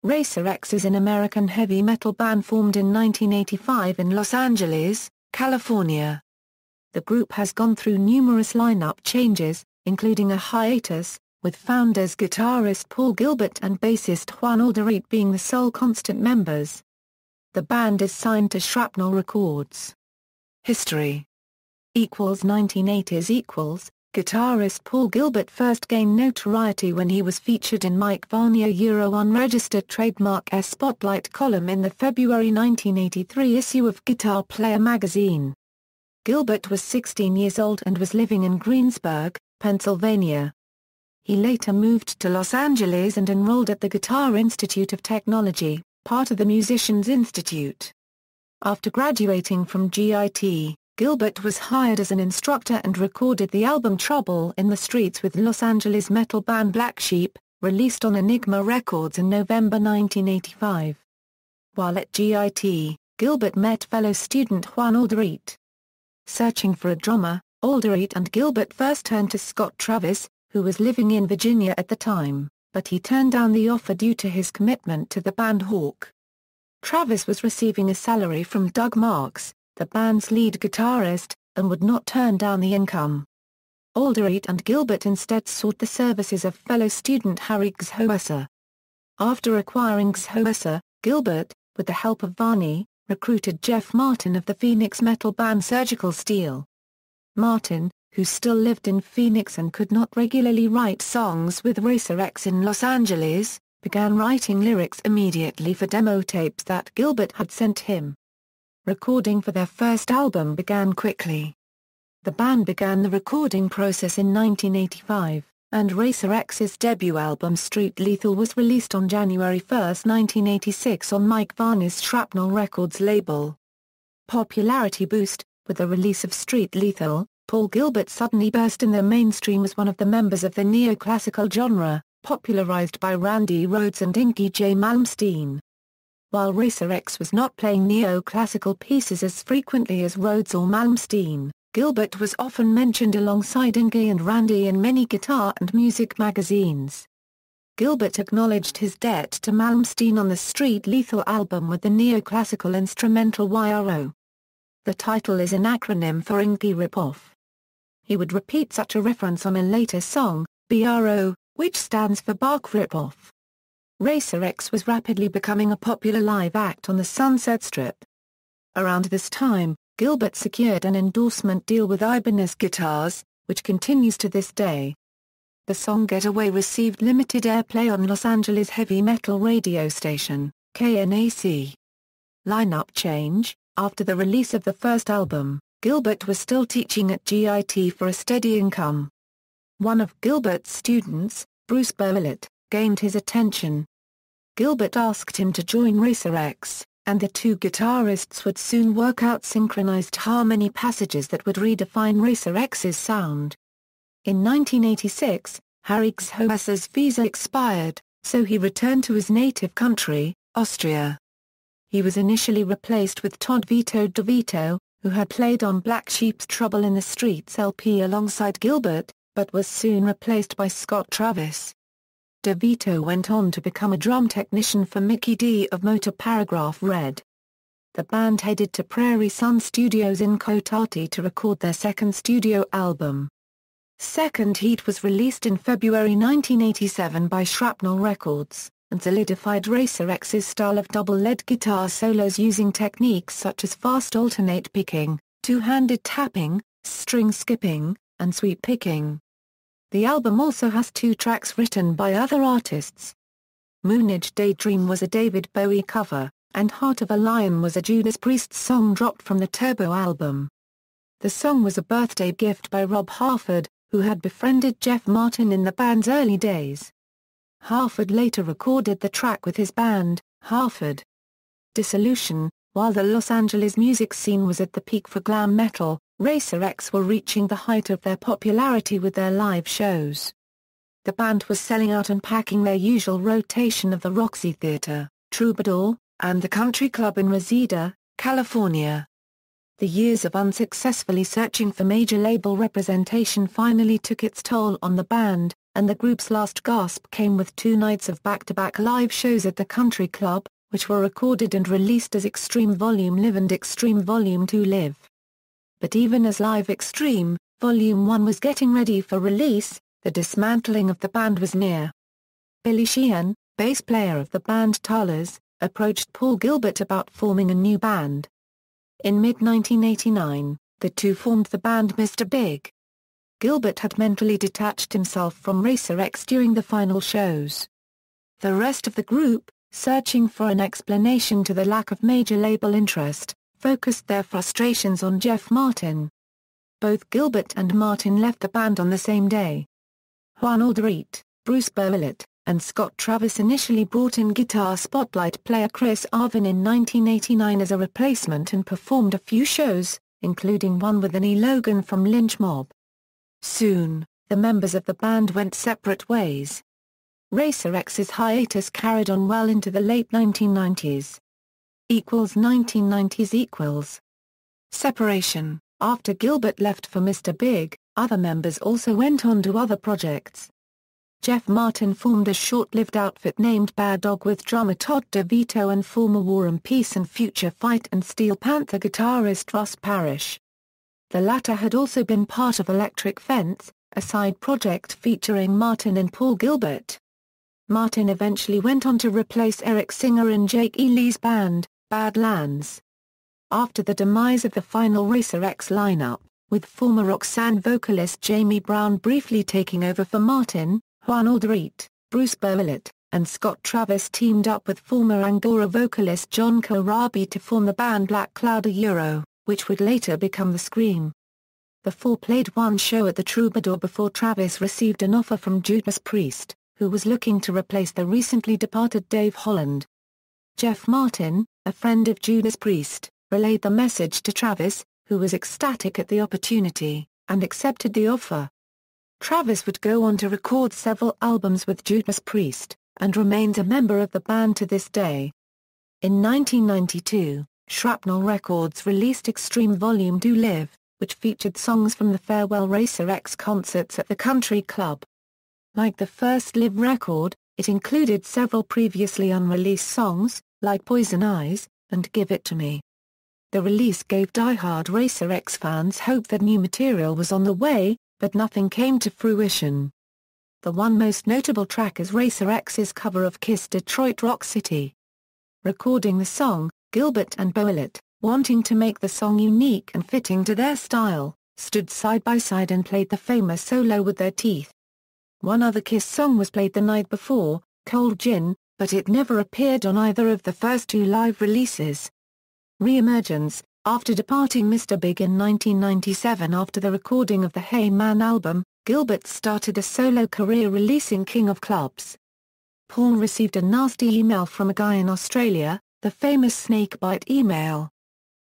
Racer X is an American heavy metal band formed in 1985 in Los Angeles, California. The group has gone through numerous lineup changes, including a hiatus, with founders guitarist Paul Gilbert and bassist Juan Alderete being the sole constant members. The band is signed to Shrapnel Records. History 1980s Guitarist Paul Gilbert first gained notoriety when he was featured in Mike Varney's unregistered trademark Spotlight column in the February 1983 issue of Guitar Player magazine. Gilbert was 16 years old and was living in Greensburg, Pennsylvania. He later moved to Los Angeles and enrolled at the Guitar Institute of Technology, part of the Musicians Institute. After graduating from GIT, Gilbert was hired as an instructor and recorded the album Trouble in the Streets with Los Angeles metal band Black Sheep, released on Enigma Records in November 1985. While at GIT, Gilbert met fellow student Juan Alderete. Searching for a drummer, Alderete and Gilbert first turned to Scott Travis, who was living in Virginia at the time, but he turned down the offer due to his commitment to the band Hawk. Travis was receiving a salary from Doug Marks, the band's lead guitarist, and would not turn down the income. Alderete and Gilbert instead sought the services of fellow student Harry Gzhosa. After acquiring Gzhosa, Gilbert, with the help of Varney, recruited Jeff Martin of the Phoenix metal band Surgical Steel. Martin, who still lived in Phoenix and could not regularly write songs with Racer X in Los Angeles, began writing lyrics immediately for demo tapes that Gilbert had sent him. Recording for their first album began quickly. The band began the recording process in 1985, and Racer X's debut album Street Lethal was released on January 1, 1986 on Mike Varney's Shrapnel Records label. Popularity boost: with the release of Street Lethal, Paul Gilbert suddenly burst in the mainstream as one of the members of the neoclassical genre, popularized by Randy Rhoads and Inky J. Malmsteen. While Racer X was not playing neoclassical pieces as frequently as Rhoads or Malmsteen, Gilbert was often mentioned alongside Inky and Randy in many guitar and music magazines. Gilbert acknowledged his debt to Malmsteen on the Street Lethal album with the neoclassical instrumental YRO. The title is an acronym for Inky Ripoff. He would repeat such a reference on a later song, BRO, which stands for Bark Ripoff. Racer X was rapidly becoming a popular live act on the Sunset Strip. Around this time, Gilbert secured an endorsement deal with Ibanez Guitars, which continues to this day. The song Getaway received limited airplay on Los Angeles heavy metal radio station, KNAC. Lineup change: after the release of the first album, Gilbert was still teaching at GIT for a steady income. One of Gilbert's students, Bruce Burlett, gained his attention. Gilbert asked him to join Racer X, and the two guitarists would soon work out synchronized harmony passages that would redefine Racer X's sound. In 1986, Harry Gzhosa's visa expired, so he returned to his native country, Austria. He was initially replaced with Todd Vito DeVito, who had played on Black Sheep's Trouble in the Streets LP alongside Gilbert, but was soon replaced by Scott Travis. DeVito went on to become a drum technician for Mickey D of Motor Paragraph Red. The band headed to Prairie Sun Studios in Cotati to record their second studio album. Second Heat was released in February 1987 by Shrapnel Records, and solidified Racer X's style of double-lead guitar solos using techniques such as fast alternate picking, two-handed tapping, string skipping, and sweep picking. The album also has 2 tracks written by other artists. Moonage Daydream was a David Bowie cover, and Heart of a Lion was a Judas Priest song dropped from the Turbo album. The song was a birthday gift by Rob Halford, who had befriended Jeff Martin in the band's early days. Halford later recorded the track with his band, Halford. Dissolution: while the Los Angeles music scene was at the peak for glam metal, Racer X were reaching the height of their popularity with their live shows. The band was selling out and packing their usual rotation of the Roxy Theatre, Troubadour, and the Country Club in Reseda, California. The years of unsuccessfully searching for major label representation finally took its toll on the band, and the group's last gasp came with 2 nights of back-to-back live shows at the Country Club, which were recorded and released as Extreme Volume Live and Extreme Volume 2 Live. But even as Live Extreme, Volume 1 was getting ready for release, the dismantling of the band was near. Billy Sheehan, bass player of the band Talas, approached Paul Gilbert about forming a new band. In mid-1989, the two formed the band Mr. Big. Gilbert had mentally detached himself from Racer X during the final shows. The rest of the group, searching for an explanation to the lack of major label interest, focused their frustrations on Jeff Martin. Both Gilbert and Martin left the band on the same day. Juan Alderete, Bruce Bowitt, and Scott Travis initially brought in guitar spotlight player Chris Arvin in 1989 as a replacement and performed a few shows, including one with Annie Logan from Lynch Mob. Soon, the members of the band went separate ways. Racer X's hiatus carried on well into the late 1990s. 1990s. Separation. After Gilbert left for Mr. Big, other members also went on to other projects. Jeff Martin formed a short-lived outfit named Bad Dog with drummer Todd DeVito and former War and Peace and Future Fight and Steel Panther guitarist Russ Parrish. The latter had also been part of Electric Fence, a side project featuring Martin and Paul Gilbert. Martin eventually went on to replace Eric Singer in Jake E. Lee's band, Badlands. After the demise of the final Racer X lineup, with former Roxanne vocalist Jamie Brown briefly taking over for Martin, Juan Alderete, Bruce Bowitt, and Scott Travis teamed up with former Angora vocalist John Corabi to form the band Black Cloud Euro, which would later become The Scream. The four played one show at the Troubadour before Travis received an offer from Judas Priest, who was looking to replace the recently departed Dave Holland. Jeff Martin, a friend of Judas Priest, relayed the message to Travis, who was ecstatic at the opportunity, and accepted the offer. Travis would go on to record several albums with Judas Priest, and remains a member of the band to this day. In 1992, Shrapnel Records released Extreme Volume 2 Live, which featured songs from the farewell Racer X concerts at the Country Club. Like the first Live record, it included several previously unreleased songs, like Poison Eyes, and Give It To Me. The release gave die-hard Racer X fans hope that new material was on the way, but nothing came to fruition. The one most notable track is Racer X's cover of Kiss' Detroit Rock City. Recording the song, Gilbert and Bowitt, wanting to make the song unique and fitting to their style, stood side by side and played the famous solo with their teeth. One other Kiss song was played the night before, Cold Gin, but it never appeared on either of the first two live releases. Reemergence. After departing Mr. Big in 1997 after the recording of the Hey Man album, Gilbert started a solo career releasing King of Clubs. Paul received a nasty email from a guy in Australia, the famous snakebite email.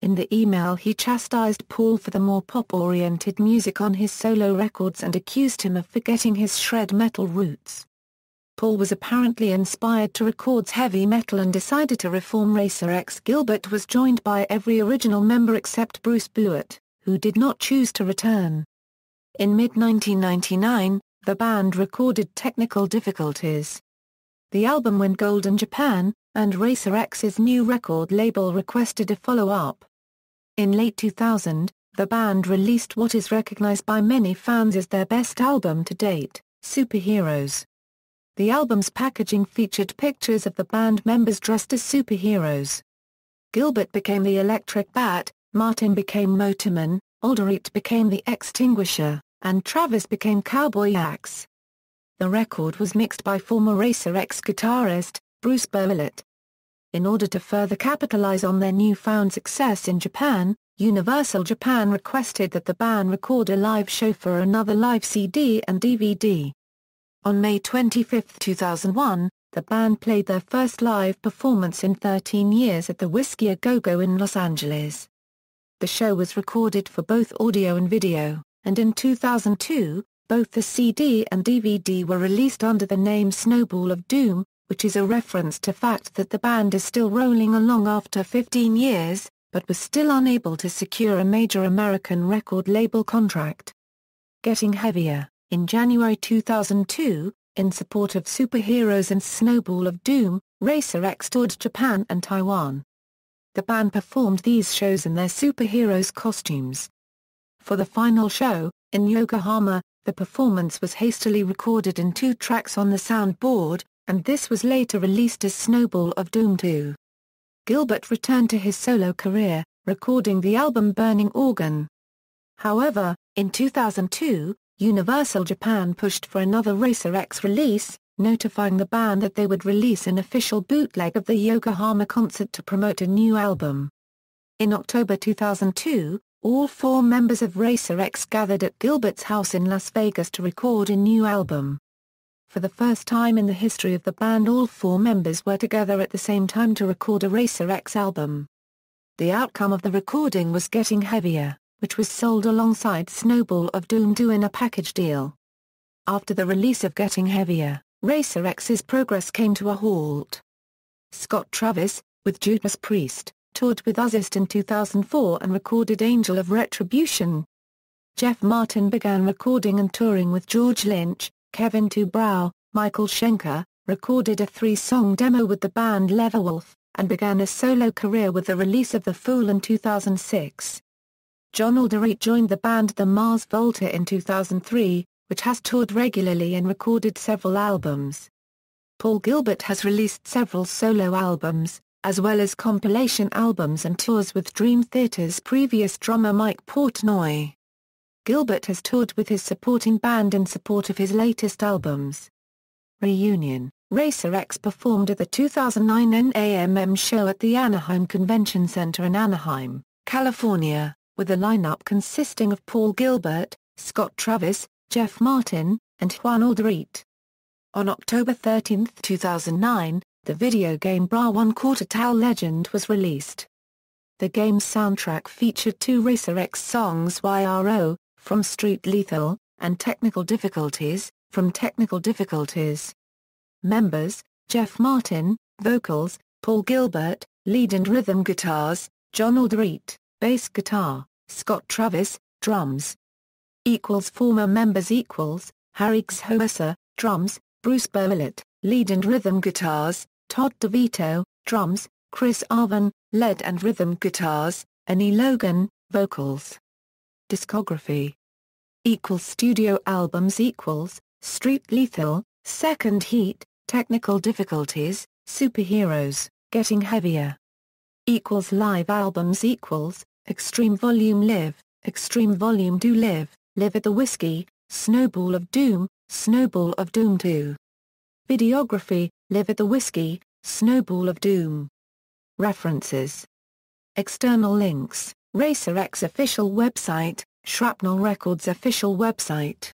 In the email he chastised Paul for the more pop-oriented music on his solo records and accused him of forgetting his shred metal roots. Paul was apparently inspired to record heavy metal and decided to reform Racer X. Gilbert was joined by every original member except Bruce Bowitt, who did not choose to return. In mid-1999, the band recorded Technical Difficulties. The album went gold in Japan, and Racer X's new record label requested a follow-up. In late 2000, the band released what is recognized by many fans as their best album to date, Superheroes. The album's packaging featured pictures of the band members dressed as superheroes. Gilbert became the Electric Bat, Martin became Motorman, Alderete became the Extinguisher, and Travis became Cowboy Axe. The record was mixed by former Racer X guitarist, Bruce Bowitt. In order to further capitalize on their newfound success in Japan, Universal Japan requested that the band record a live show for another live CD and DVD. On May 25, 2001, the band played their first live performance in 13 years at the Whiskey A Go-Go in Los Angeles. The show was recorded for both audio and video, and in 2002, both the CD and DVD were released under the name Snowball of Doom, which is a reference to fact that the band is still rolling along after 15 years, but was still unable to secure a major American record label contract. Getting Heavier. In January 2002, in support of Superheroes and Snowball of Doom, Racer X toured Japan and Taiwan. The band performed these shows in their superheroes costumes. For the final show, in Yokohama, the performance was hastily recorded in 2 tracks on the soundboard, and this was later released as Snowball of Doom 2. Gilbert returned to his solo career, recording the album Burning Organ. However, in 2002, Universal Japan pushed for another Racer X release, notifying the band that they would release an official bootleg of the Yokohama concert to promote a new album. In October 2002, all 4 members of Racer X gathered at Gilbert's house in Las Vegas to record a new album. For the first time in the history of the band, all 4 members were together at the same time to record a Racer X album. The outcome of the recording was Getting Heavier, which was sold alongside Snowball of Doom 2 in a package deal. After the release of Getting Heavier, Racer X's progress came to a halt. Scott Travis, with Judas Priest, toured with Bassist in 2004 and recorded Angel of Retribution. Jeff Martin began recording and touring with George Lynch. Kevin Tubrow, Michael Schenker, recorded a 3-song demo with the band Leatherwolf, and began a solo career with the release of The Fool in 2006. Juan Alderete joined the band The Mars Volta in 2003, which has toured regularly and recorded several albums. Paul Gilbert has released several solo albums, as well as compilation albums and tours with Dream Theater's previous drummer Mike Portnoy. Gilbert has toured with his supporting band in support of his latest albums. Reunion: Racer X performed at the 2009 NAMM show at the Anaheim Convention Center in Anaheim, California, with a lineup consisting of Paul Gilbert, Scott Travis, Jeff Martin, and Juan Alderete. On October 13, 2009, the video game Bra One Quarter Legend was released. The game's soundtrack featured 2 Racer X songs, YRO, from Street Lethal, and Technical Difficulties, from Technical Difficulties. Members: Jeff Martin, vocals, Paul Gilbert, lead and rhythm guitars, Juan Alderete, bass guitar, Scott Travis, drums. Former members: Harry Gzhosa, drums, Bruce Bowilet, lead and rhythm guitars, Todd DeVito, drums, Chris Arvin, lead and rhythm guitars, Annie Logan, vocals. Discography. Studio albums: Street Lethal, Second Heat, Technical Difficulties, Superheroes, Getting Heavier. Live albums: Extreme Volume Live, Extreme Volume 2 Live, Live at the Whiskey, Snowball of Doom, Snowball of Doom 2. Videography: Live at the Whiskey, Snowball of Doom. References. External links: Racer X official website, Shrapnel Records official website.